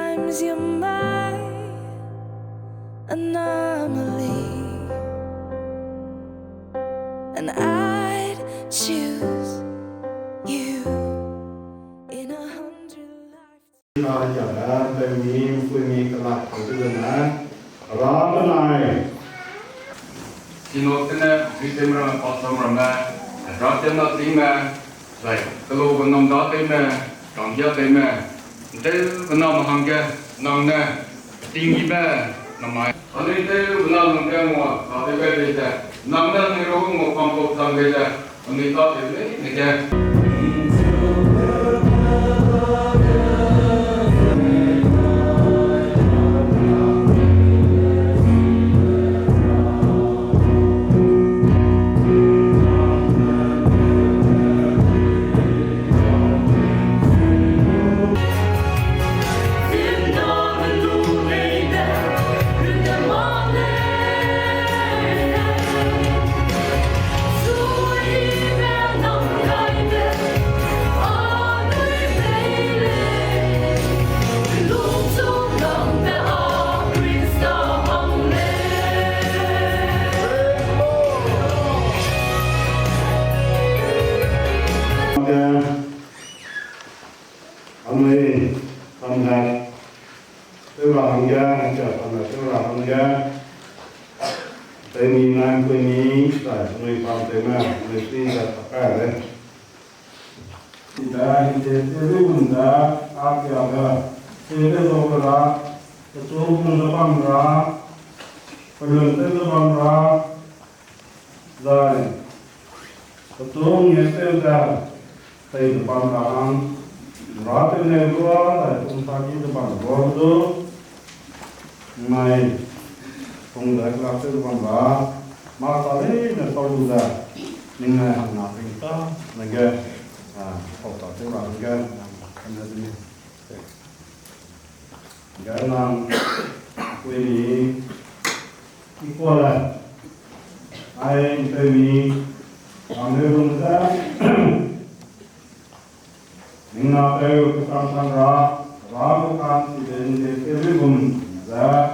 Sometimes you're my anomaly, and I'd choose you in 100 lifetimes. Nói cho đã tôi mi cái lạc của tôi là rõ cái này. Xin lỗi tên là vì tên là Assam mà rõ tên là tên mà vậy cái lô của nông đó tên mà còn giờ tên mà tên của nông hàng kia nông nè tiếng gì mà nông mai ở đây tên của nông kia mua ở đây cái gì đó nông đó người đó mua phong tục sang đây là ở đây có tên đấy này kia. Ông ấy không ra tôi vào hàng gia hàng chợ còn là tôi vào hàng gia tới mi nam quê mi tại người phòng tới mà người tin là tất cả đấy thì đã hiện tại tôi cũng đã áp dụng rồi thì cái số là cái số cũng đã bằng ra phần lớn tới đã bằng ra rồi cái số nghe tên ra thì đã bằng ra hàng rõ tên này qua là chúng ta chỉ được bằng qua đó này không được làm tên bằng ra mà ta lấy là tôi được ra nhưng này hàng nào thì ta này cái học tập theo làm cái này cái làm quy định Ikuale ai tới mi làm điều đúng ra mình nào theo cái sang ra cái can thì đến cái vùng ra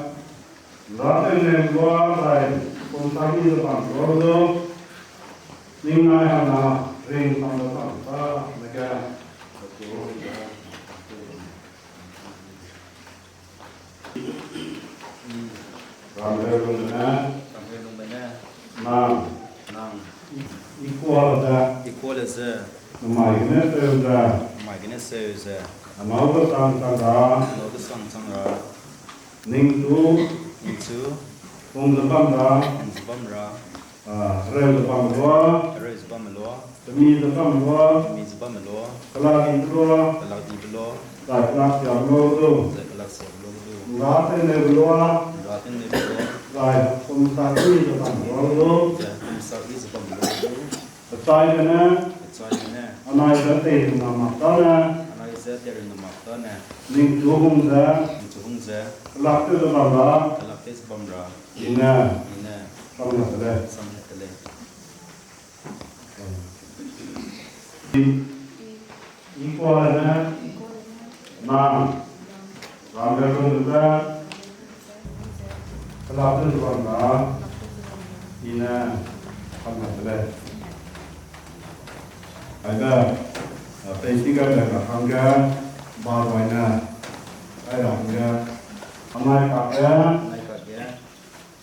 tên này qua lại cùng ta đi được bằng đó nhưng này hàng nào riêng trong đó ta là cái Rev.Ramheulungbe Riame Ikuale Mai cái này Zeme máu có sang ra ninh chú cùng được băm ra rêu được băm lúa mi được băm lúa kala đi lúa tại kala siam lúa tu lá tên này lúa tại cùng sa đi được băm lúa tại này anh ấy sẽ tìm làm mặt đó nè ninh chú hung ra lạc tư băm ra ina không là thế Ikuale nè nam làm việc luôn ra lạc tư băm ra ina không là thế ada P3 dah hangga barwana ada hangga amai kakya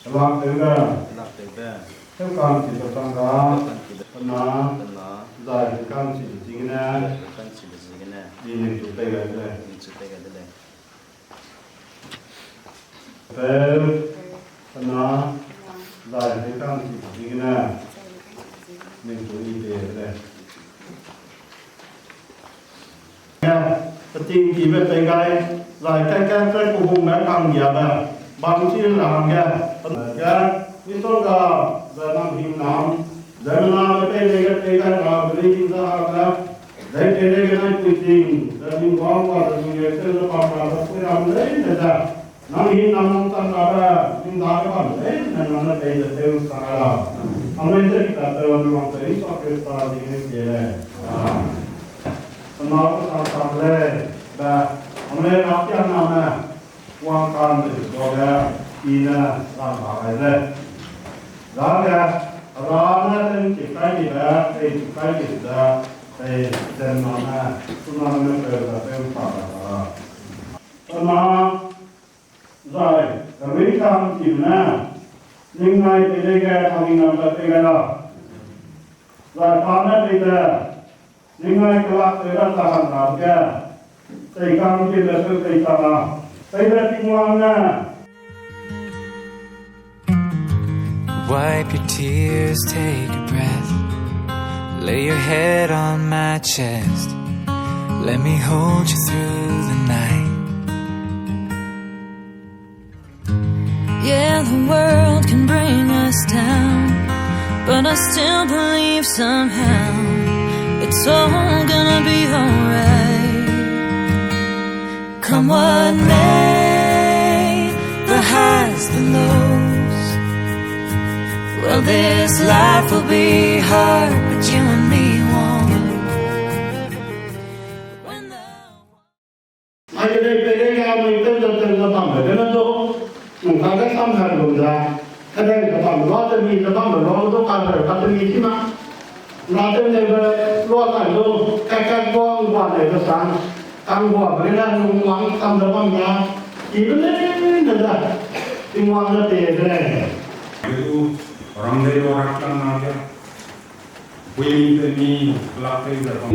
salam tega theo kan chỉ tang ra na giải kan chỉ jingna đi nên tụi tega đây theo na giải kan chỉ jingna nên tụi đi đây tình chỉ về tình cái lại cái của vùng đã càng nhiều là bằng chi là cái ví dụ là giờ năm hình năm giờ năm cái gì ra là đấy cái này quy trình giờ mình có qua rồi mình sẽ là bằng là cái làm đấy là năm hình năm tăng ra mình đã cái bằng đấy nên nó đây là theo sao ông ấy sẽ đặt từ lòng tới cho cái sao thì cái này nó có sao lên và हमने रात क्या नाम है वहाँ काम तो गया ईना काम भाग है रात रात ने चिपकाई दिया चिपकाई दिया जन नाम सुनाम में कर पाता तो ना जाए कभी काम की ना निम्नाय तेरे थमी नाम तेरा जाए पाना तेरा निम्नाय कला तेरा ताकत नाम क्या तेरे काम की लक्ष्य तेरा तेरा टिंगवांगा Wipe your tears, take a breath. Lay your head on my chest. Let me hold you through the night. Yeah, the world can bring us down, but I still believe somehow it's all gonna be alright. Come what may, the highs, the lows. Well, this life will be hard, but you and me won't. Ai đây về đây mình tới giờ bằng ở đây nó mình phải cái tâm thần đồng ra cái đây là bằng lo cho mình là bằng lo nó càng phải tập mình chứ mà lo cho nên là lo lại luôn cái con hoàn này nó sáng tăng hòa với là nung nắng tâm nó bằng nhà chỉ có lên được rồi tình hoàng nó tiền này orang dari orang kan aja, punya ini pelakon berapa?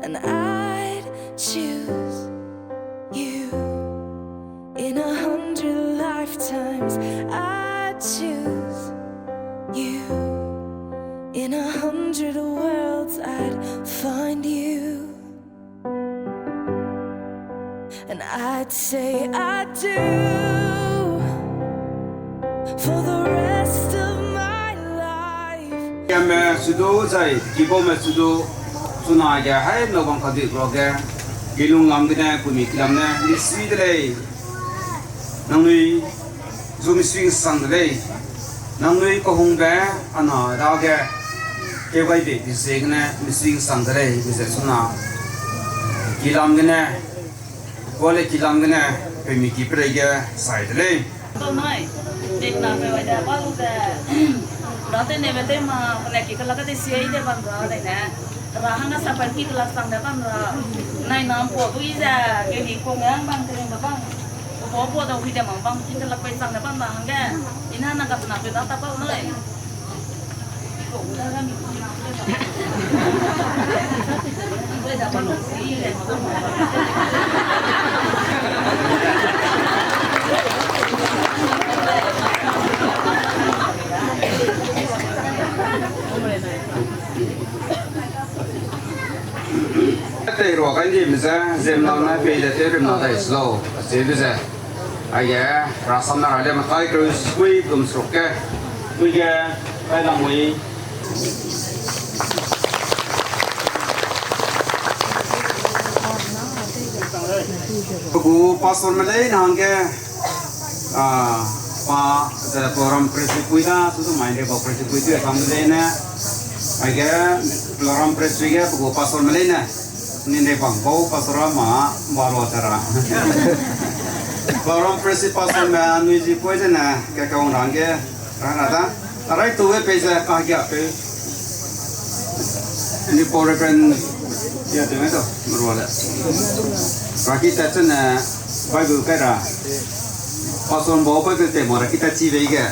And I'd choose you in 100 lifetimes. I'd choose you in 100 worlds. I'd find you, and I'd say I do for the rest of my life. Em sudo zai kibo me sudo suna ya hai no bang khadi roge gilung lam gina kumi kilam na ni swi de nang nui zum swing sang de nang nui ko hung ba ana da ge ke bai de di se gna ni swing sang de ni se suna kilam gina kole kilam gina kumi ki pre ge sai de tôi nói việc nào phải vậy bao giờ đó tên này mà tên mà con này chỉ cần là cái tên xe để bằng đó này nè Rahana sampai kita laksang dapat naik nampu tu ija jadi kongang bang terima bang. Bobo dah kita bang kita lakukan sang dapat bang kan. Ini anak kat nak kita apa mulai. Kau udah kan itu nak kita. Kita dapat sih le. Đây rồi cái gì mà ra Zeme nó bây giờ thế nó thấy slow thế bây giờ ai ya rasam nó lại mà thấy cái squeeze cùng sọc cái bây giờ đây là mùi cô pastor Malay nang cái pa giờ program presbyteria sudah main deh presbyteria kamu deh na ai ya program presbyteria cô pastor Malay na Ninde bang bau pasora ma baru acara. Program presiden pasor me nuji poje na ke kaung rangge rana ta. Tarai tuwe pesa kahya pe. Ini pore pen ya dengan tu berwala. Rakita tu na Bible kera. Pasor bau pe te mora kita cibe ke.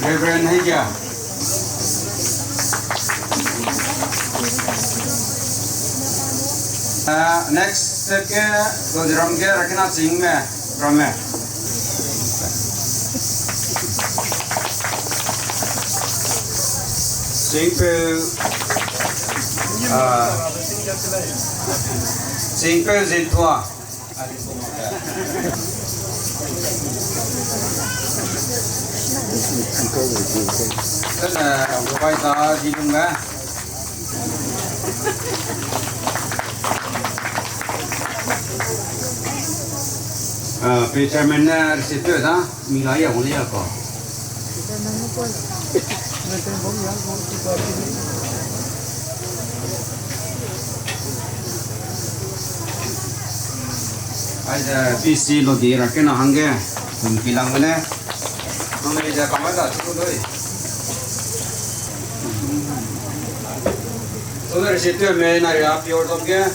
Rev.Ramheu. Next step ke Lodi ke rakina Zeme Rame. Zeme zintua. Tức là quay tờ gì luôn á. Peter mình receiver đó, mình nói giống như là có. Bây giờ PC Lodi là cái nào hàng cái, mình kỹ năng cái này. Bây giờ có mấy đợt chúng tôi sẽ tuyển mấy này là phiếu trong kia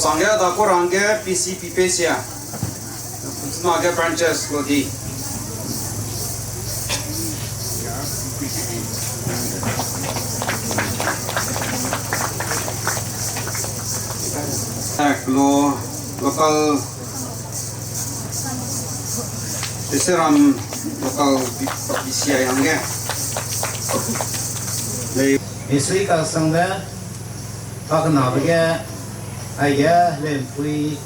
sang cái đó có ràng cái PCPPC à nó cái branches Lodi local Assam local PCI yang ke Isui ka sangda pak na bage aya lem pui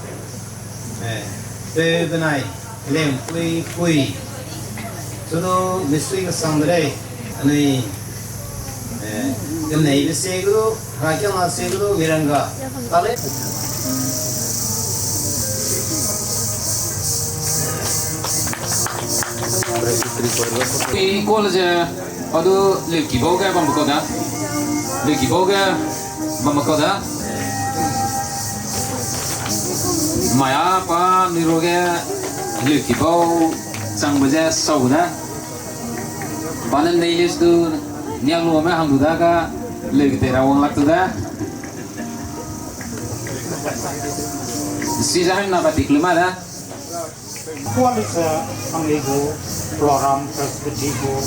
te benai lem pui sudo misui ka sangdai ani cái này cái xe đó hai cái là xe đó người đang gặp ta lấy Ikuale je adu Ikuale Newme Ikuale Newme Maya pa niroge Ikuale sang baje sauda banan nailis tu niang lu me ham duda ka tera wong lak tuda si jahan na batik lima da Kualisa Amigo program presbyterian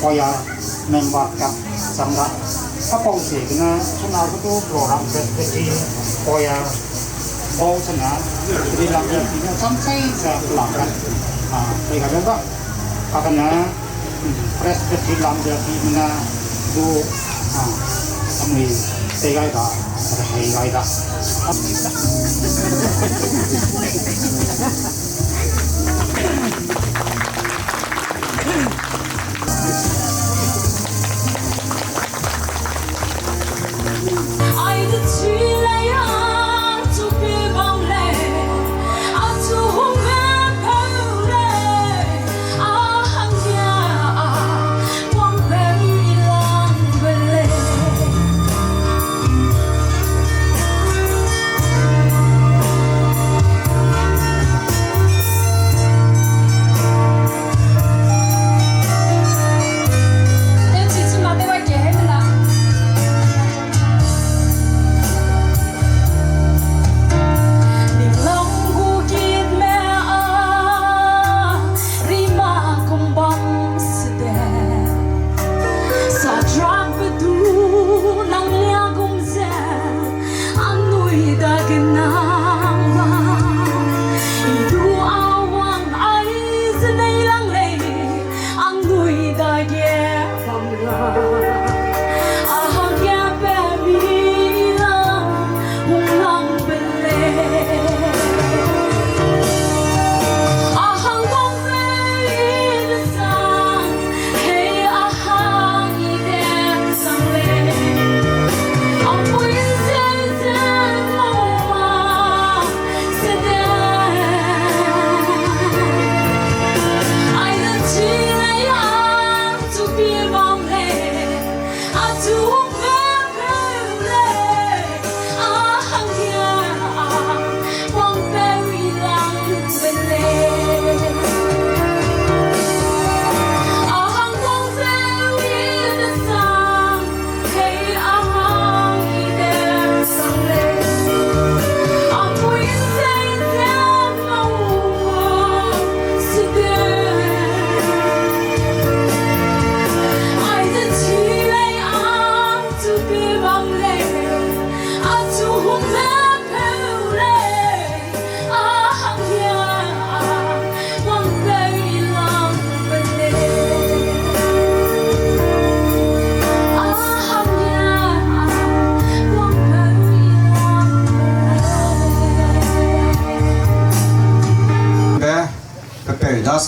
Oya member kap sangga apa usia kena sunah itu program presbyterian Oya bau sana di dalam ini sampai saya pelanggan mereka juga karena presbyterian jadi mana tu kami segai dah segai dah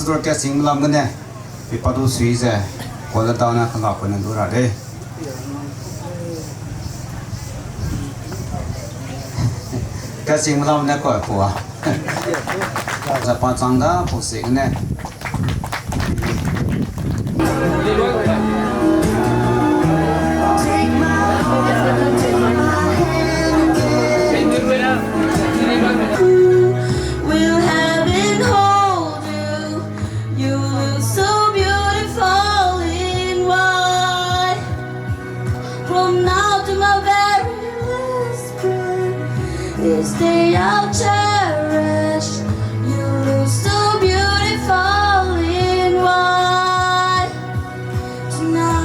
sudah casing malam kan ya pipadu sui je kalau tahu nak kalau pun itu ada casing malam nak kau apa siapa cangga pusing ne Will heaven hold you? You look so beautiful in white. From now to my very last breath, this day I'll cherish. You look so beautiful in white tonight.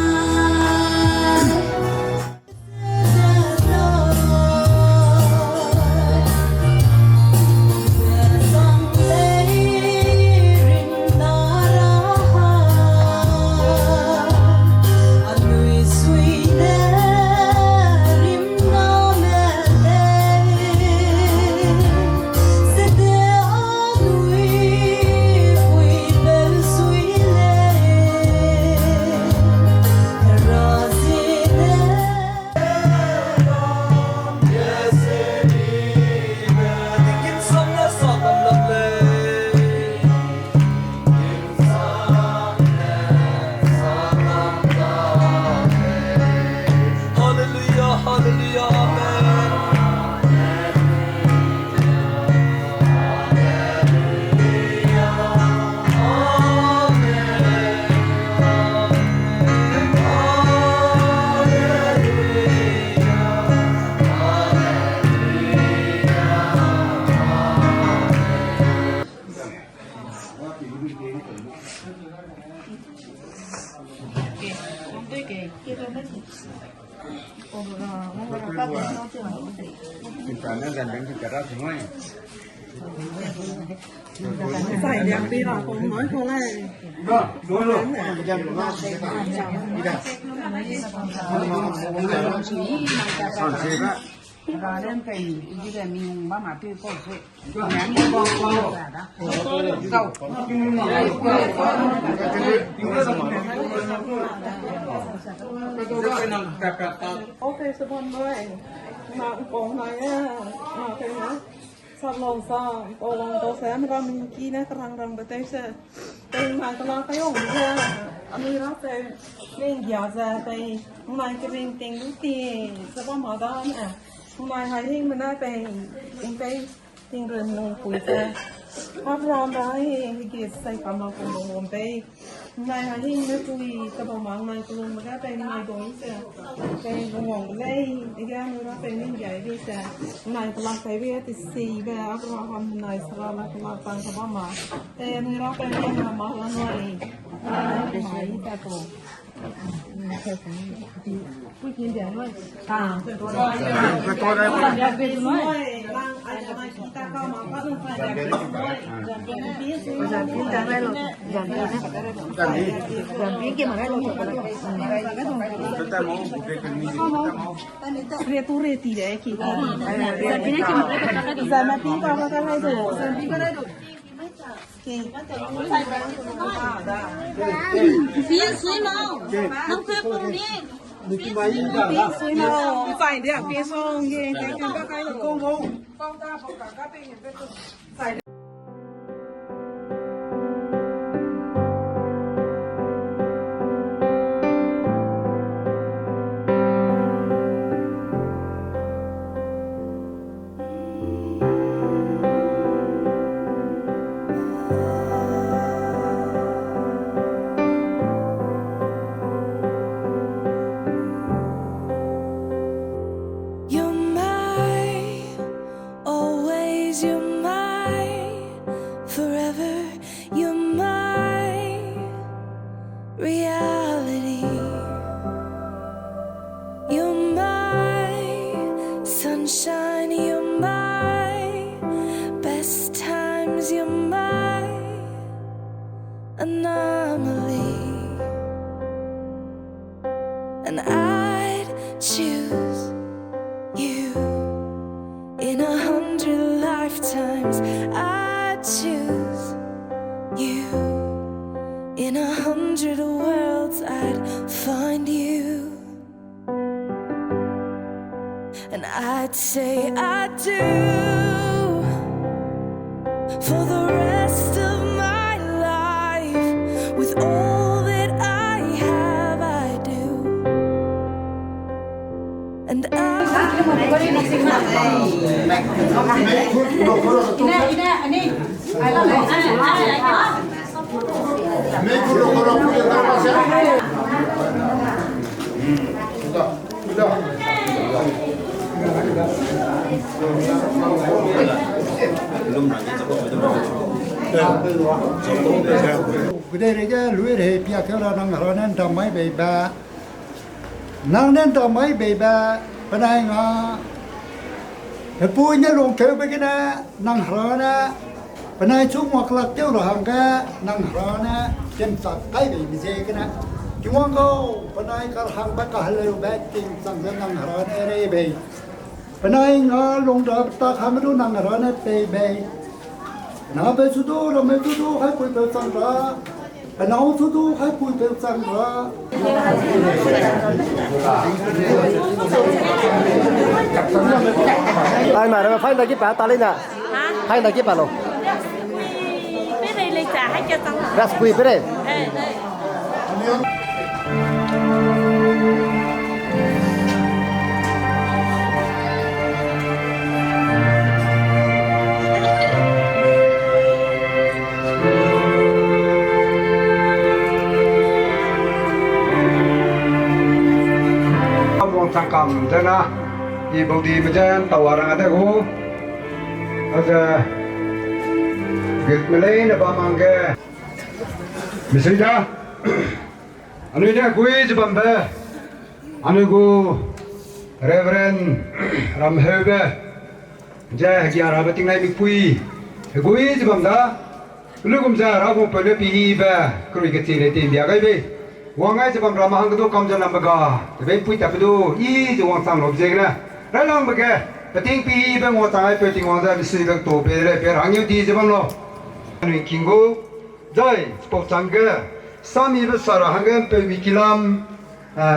Phải đẹp đi là không nói thôi này. Nói rồi. Và lên cây như là mình ba mà tiêu cổ sự nhắn như con là đó cầu ok số con ơi mà cũng nói mà cái nó sao lòng sao cô lòng cô sẽ mà mình kia nó răng răng bê tê sẽ tên mà cái cái ông ra anh ấy nói tên nên giờ ra đây mà cái mình tiền lúc tiền sao có mở đó nè mà hai thiên mình nói về cái thiên rừng nôngปุ๋ยจะภาพรวมได้วิกฤตใส่ความมาคงรวมไปนายหาที่ไม่คุยกับผมมาในกลุ่มมันก็เป็นนายตัวนี้จะเป็นงงเลยอีกอย่างนึงก็เป็นยิ่งใหญ่ที่จะนายกำลังใช้เวทีสี่แบบเราทำนายสระลักลักตั้งกับมาแต่นี่เราเป็นยังมามาแล้วหน่อยเป็นหายแต่ตัวผู้หญิงเดี๋ยวด้วยต่างเป็นตัวได้เป็นตัวได้เป็นตัวได้ร่างอาจจะมาคิดตาเข้ามาก็ต้องใส่แบบเป็นปีสุดจะเป็นจังไรหรอจังปีนะจังปีเกี่ยวกับอะไรหรอแต่มองเป็นมีเรียตูเรตีได้กี่จังปีนี่กี่มันจะมาตีก็ว่ากันให้ดูจังปีก็ได้ดูphía suối màu không phía phương đi phía suối màu phải được phía sông gì cái các cái là công vụ công ta không cả các bên phải and I'd choose you in 100 lifetimes. I'd choose you. In 100 worlds I'd find you, and I'd say I do for the rest of my life. With all that I have, I do. And cái đây cái lưỡi thì bia cái là năng hở nên tầm mấy bề ba năng nên tầm mấy bề ba bên đây ngà cái bụi nhớ luôn kêu bên cái đó năng hở đó bên đây chúng hoặc là tiêu rồi hàng cái năng hở đó trên sạc cái bề gì cái đó chúng con go bên đây cái hàng bắt cả hai bé trên sang dân năng hở này đây bề bên đây ngà luôn đó ta không biết năng hở này bề nào bây giờ tôi làm bây giờ tôi hay quay về sang đó, nào tôi hay quay về sang đó. Ai mà nó phải là cái bà ta lên nè, phải là cái bà luôn. Cái này lấy trả hay cho tăng. Raspi cái này. sang cầm thế na, đi bầu đi mà chân tàu orang ada go, ada, git melay na ba mangga, misalnya, anu ini gue jepang be, anu gue Rev.Ramheu jah kiara beting naik mikui, gue jepang dah, lu kumsa ragu pada pihi be, kerui kecil itu dia kai be. Wangai sebab ramah hang tu kam jangan baga, tapi pui tapi tu, i tu wang sang lop jegna, ralang baga, penting pi bang wang sang, penting wang sang mesti bang tu pere, pere hangyu di sebab lo, N.Punggo, jai, sport sangga, sami besar hangga pemikiran,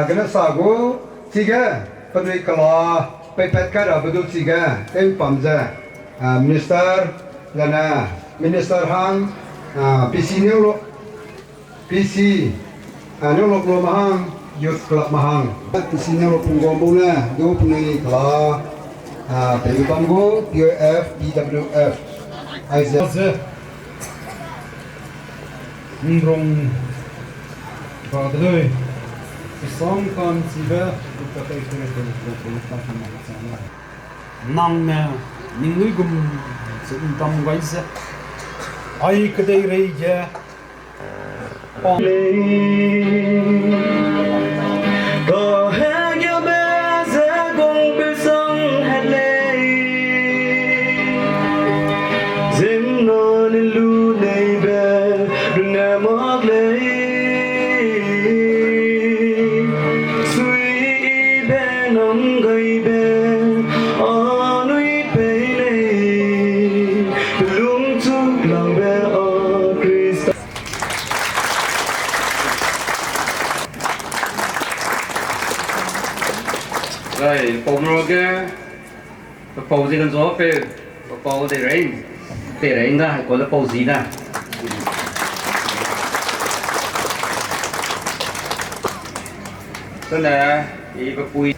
kena sago, tiga, peduli kala, pepet kara betul tiga, pamja, minister, lana, minister hang, PC ni lo, PC. Ano lo belum mahang, youth club mahang. Di sini lo N.Punggo na, do punya kelas, N.Punggo, POF, BWF. Aiza. Nrong, badai. Assam kan siapa? Kita tahu itu nang na, ninguém como se N.Punggo isso. Aí que daí reja. Có hai nhau bé sẽ cùng bên sông hẹn lệ Zeme nó nên lưu này bé đừng nè mất lấy suy bé nóng gây bé ở núi bé này lung tung lòng bé ở Christ. Rồi, bông rồi cái bầu gì cần gió về, bầu để rèn ra, gọi là bầu gì nè. Thế là đi vào bụi.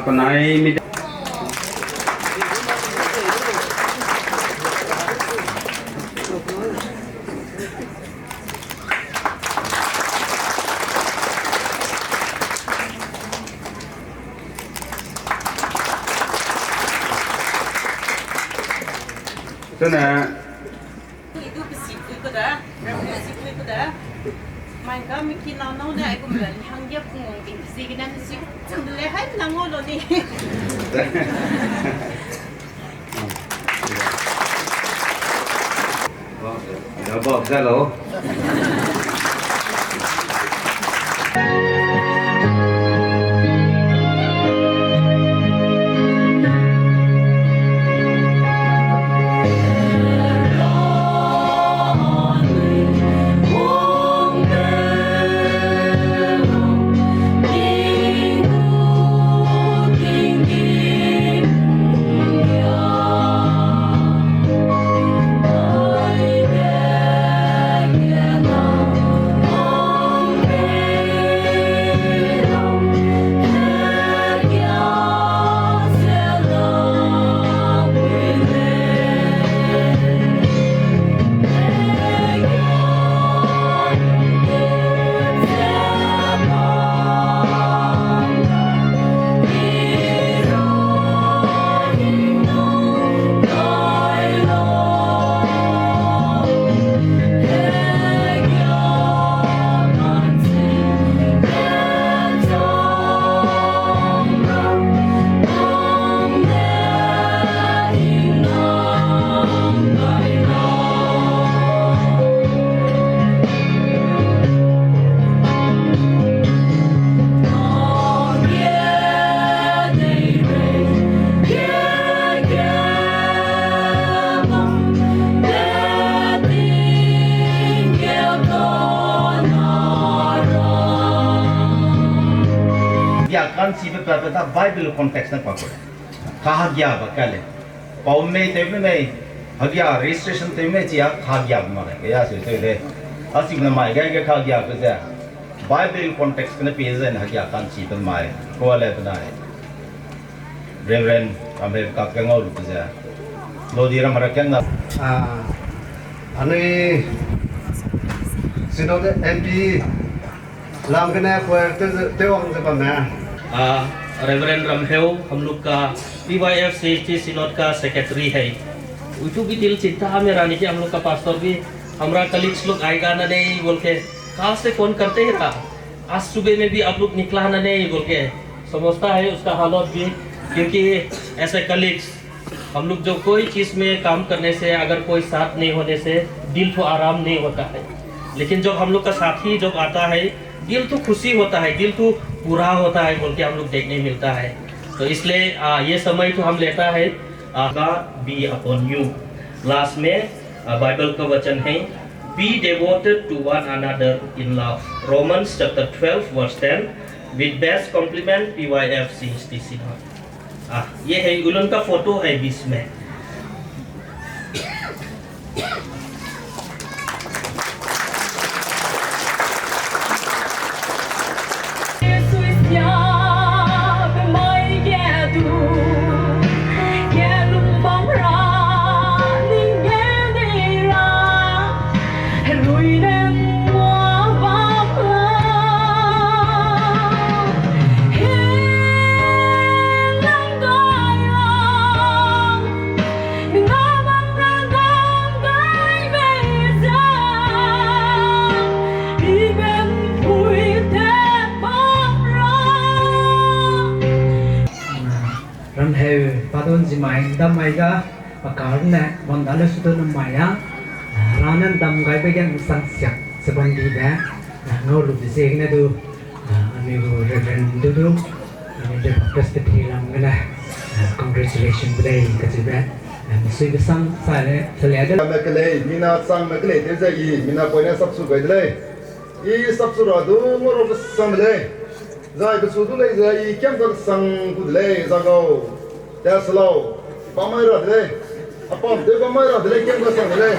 Penai Itu nè. Itu besi itu dah. Besi itu dah. Mai ka mi kin nau nau ne ai kum len hang yep ngong kin si kin nan si chang le hai na ngo lo ni. Đã bỏ ra lỗ. Kan si beberapa Bible konteks nak pakai. Kahagya bakal. Paumei temu mai hagya registration temu cia kahagya mana? Ya sih tu deh. Asik nama gaya kahagya kerja. Bible konteks kena pesan hagya kan si pemai. Kuala penai. Rev.Ramheu kakengau kerja. Lodi mereka nak. Ane sinode MP làm cái này của tiêu ông sẽ bằng nè. Rev.Ramheu हम लोग का PYFC सिनोड का सेक्रेटरी है उसको भी दिल चिंता हमें रानी जी हम लोग का पास्टर भी हमारा कलीग्स लोग आएगा ना नहीं बोल के कहाँ से फोन करते ही था आज सुबह में भी आप लोग निकला ना नहीं बोल के समझता है उसका हालत भी क्योंकि ऐसे कलीग्स हम लोग जो कोई चीज़ में काम करने से अगर कोई साथ नहीं होने से दिल तो आराम नहीं होता है लेकिन जब हम लोग का साथी जब आता है दिल तो खुशी होता है दिल तो पूरा होता है बोल के हम लोग देखने मिलता है तो इसलिए ये समय तो हम लेता है God be upon you last में बाइबल का वचन है be devoted to one another in love Romans chapter 12 verse 10 with best compliment PYFC synod ये है उनका फोटो है बीच में Padon Zeme damai ga pakarna bangala sudah namaya ranan dam gai bagian sang siap sebangi dah ngau bisa ini tu amigo Reverend Dudu ini dia presbytery lam gana congratulations today kecibat Mesti besang saya terlihat. Maklay, mina sang maklay terjadi, mina punya sabsu gaidlay. I sabsu radu ngoro besang lay. Zai besudu lay zai kiam tak sang kudlay zagau. Dah slow. Pamai radlay. Apa? Dia pamai radlay kiam tak sang lay.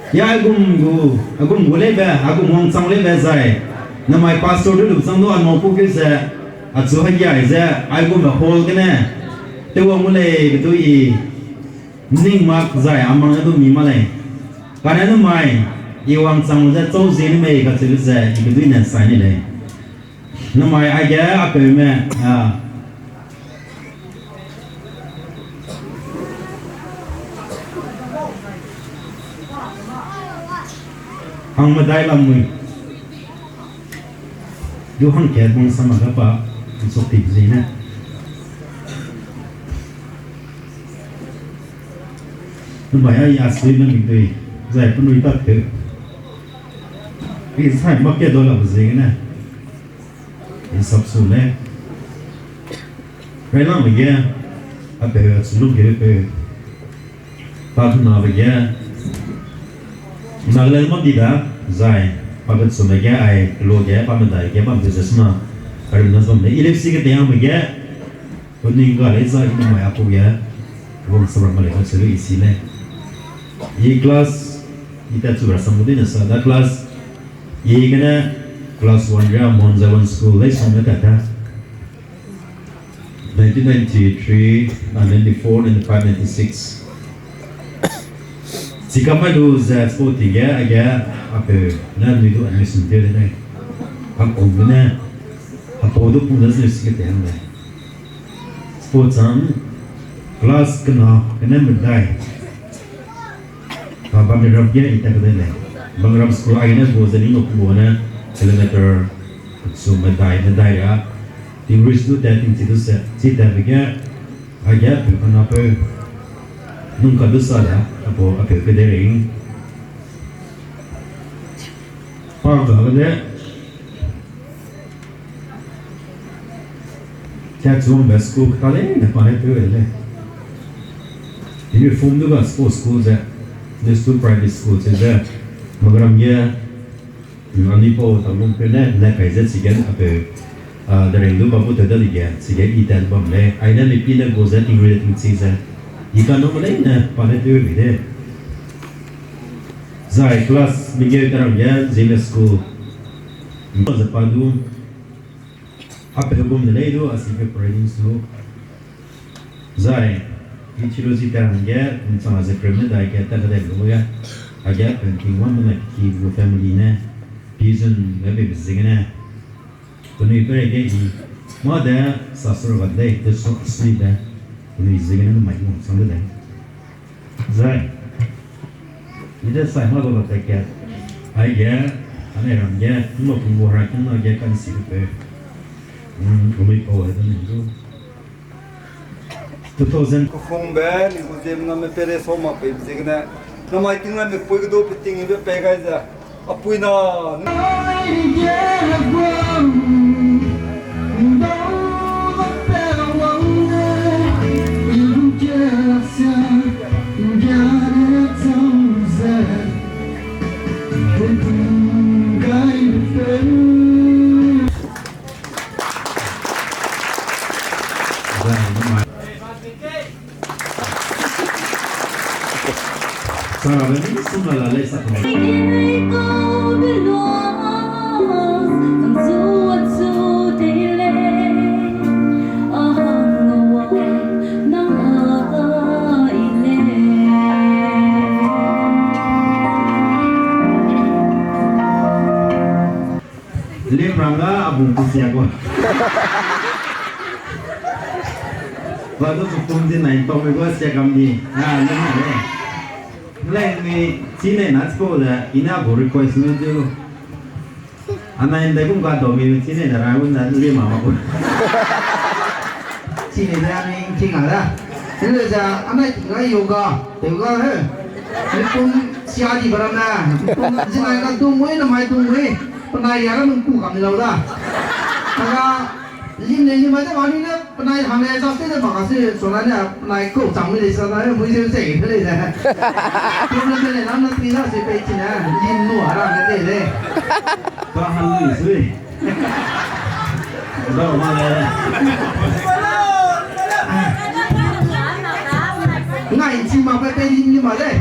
ya agum lebe agum hong sang lebe zai na mai pastor du sang do an mo pu ke se a chu ha ya ze agum the whole ke ne te wo mu le tu i ning mak zai amang du mi ma le ka na mai i wang sang ze zhou zi ni me ka chu ze i ke du nan sai ni le na mai a ya a pe me a hang ma dai lam mui du hang ke bong sama ga pa so ti zi na nu ba ya sui na mi dei zai pu nui ta ke i sai ma ke do la zi na i sab su le rai lam ma ya a pe su lu ke pe pa tu na ba ya Naglan mo di da zai pagat so mega ai lo ge pa ma dai ge pa ma business ma karim na som le elipsi ke tayang mega kuning ga le zai ma ya pu ya wong sabra ma le ka selu isi le ye class ita chu ra samudi na sa da class ye gana class 1 ra monzawan school le som ka ta 1993 94 and 596 jika malu za sport tiga aja apa nan itu admission dia ni ang ongna apa tu pun dah sikit yang ni sport sang kelas kena berdai apa merab dia itu kena ni bangram sekolah ini bosan ini aku mana kilometer so berdai ya English tu dah tinggi tu se cita begitu aja bukan apa nunca dosa dah apa kedering pada ada cak zoom basku kali nak mana tu le ini form tu kan school je the school private school je program dia ni po tamu pernah nak kerja sigen apa dari dulu bapu tu dah dia sigen itan bom le aina ni pina goza tinggal tinggi je ikan no malay na pada tu bide zai kelas minggu terang ya Zeme school masa padu apa hukum nilai itu asyik parading tu zai ichiro si terang ya sama sekremnya dah kita ada dulu ya aja penting mana ki family na reason lebih besar na kuni pergi mana sasur badai tu asli dah ini zigen itu macam sama dah. Zai, ini saya mahu kata kaya, ayah, ane ramnya, N.Punggo rakyat nak kan sih tu, kami kau itu ni tu. 2000. Kufung ben, ibu Zeme nama pere soma pe zigen. Nama itu nama pui kedo piting itu pegai je. Apui na. Ini semua lalai satu. Rangga abung pusia ko. Baru tutung din na ito may ko siya kami. Lain ni Cine natsko da ina bo request no jo. Ana inda kung ka do mi Cine na raun na uli mama ko. chỉ để ra mình chỉ ngả ra thế là giờ anh ấy cái yoga hết mình cũng xia đi vào na cũng chỉ là cái tung mới làm hai tung mới bên này giờ mình cũng cầm lâu ra cái lim này nhưng mà cái món này bên này hàng này sao thế mà cái gì số này bên này cổ trắng mới để sao này mới dễ dễ thế này nè nhưng mà cái này nó tí nó sẽ bị chỉ là lim nua ra cái này đấy có hàng người gì đâu mà này ngày chỉ mà phải bên nhưng mà đây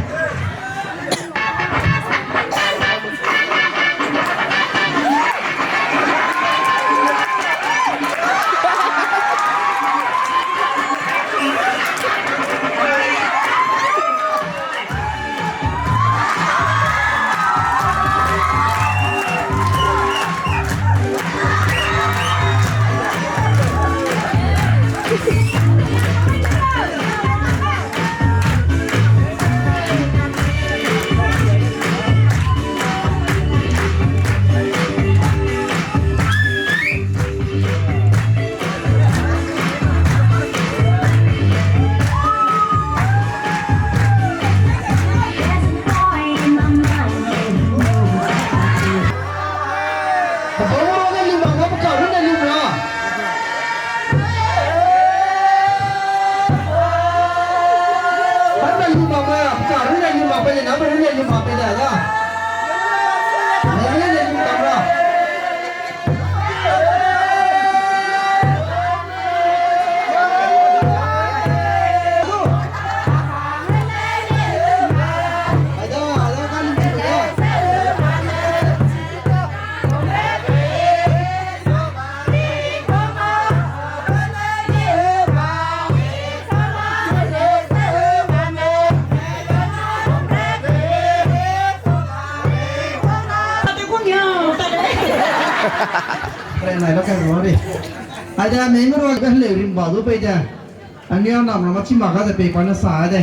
này nó cái nó đi, ai ra mấy cái rồi cái lều đi bảo giúp bây giờ, anh em nằm nó chỉ mặc cái gì quán nó xả đây.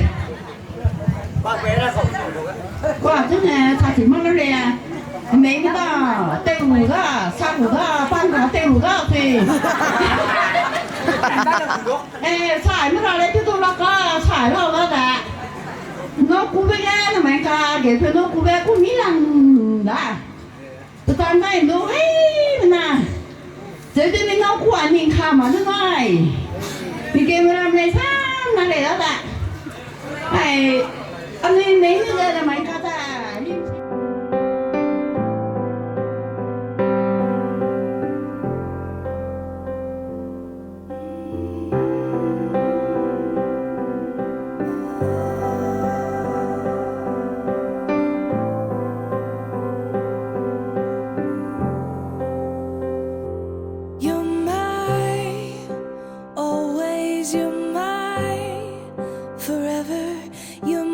qua thế này thà chỉ mất nó nè, mấy cái đó tên người đó, sang người đó, ban đó tên người đó thì, xài mới ra đấy chứ tôi nó có xài đâu đó cả, nó cũng biết cái là mấy cái để cho nó cũng biết cũng nghĩ rằng đã, tôi toàn này nó ấy nè. Giờ thì mình không quản mình khám mà nó nói thì kêu mình làm này sao mà để đó ta này anh ấy mấy người là mấy cái ta You're